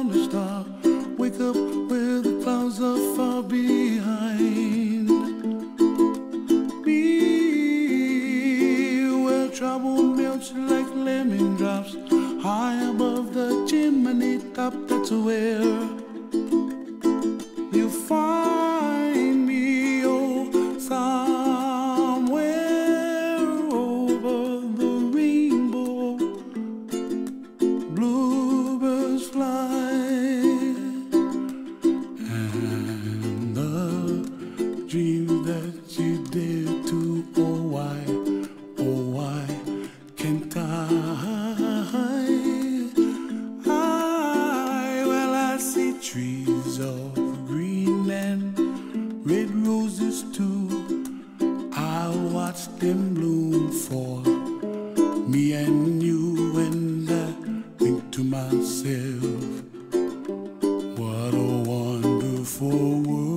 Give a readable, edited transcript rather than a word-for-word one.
morning star. Wake up where the clouds are far behind me, where trouble melts like lemon drops high above the chimney top. That's where you find me, oh, somewhere over the rainbow. Bluebirds fly, and the dream that you dare to, oh why can't I? Well, I see trees of green and red roses too. I watch them bloom for me and you, and I think to myself, what a wonderful world.